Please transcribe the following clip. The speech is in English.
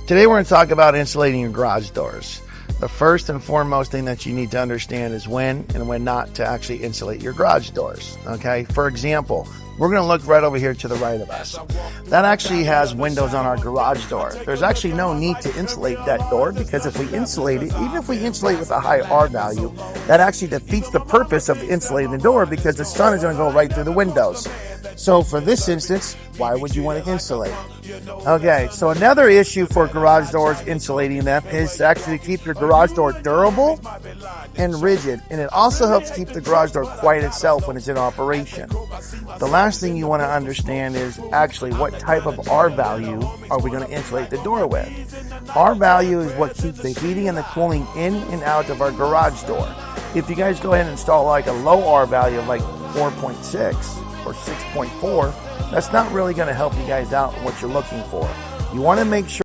Today we're going to talk about insulating your garage doors. The first and foremost thing that you need to understand is when and when not to actually insulate your garage doors. Okay, for example, we're going to look right over here to the right of us. That actually has windows on our garage door. There's actually no need to insulate that door, because if we insulate it, even if we insulate with a high R value, that actually defeats the purpose of insulating the door, because the sun is going to go right through the windows. So for this instance, why would you want to insulate? Okay, so another issue for garage doors, insulating them, is to actually keep your garage door durable and rigid. And it also helps keep the garage door quiet itself when it's in operation. The last thing you want to understand is actually what type of R value are we going to insulate the door with. R value is what keeps the heating and the cooling in and out of our garage door. If you guys go ahead and install like a low R value of like 4.6 or 6.4, that's not really going to help you guys out in what you're looking for. You want to make sure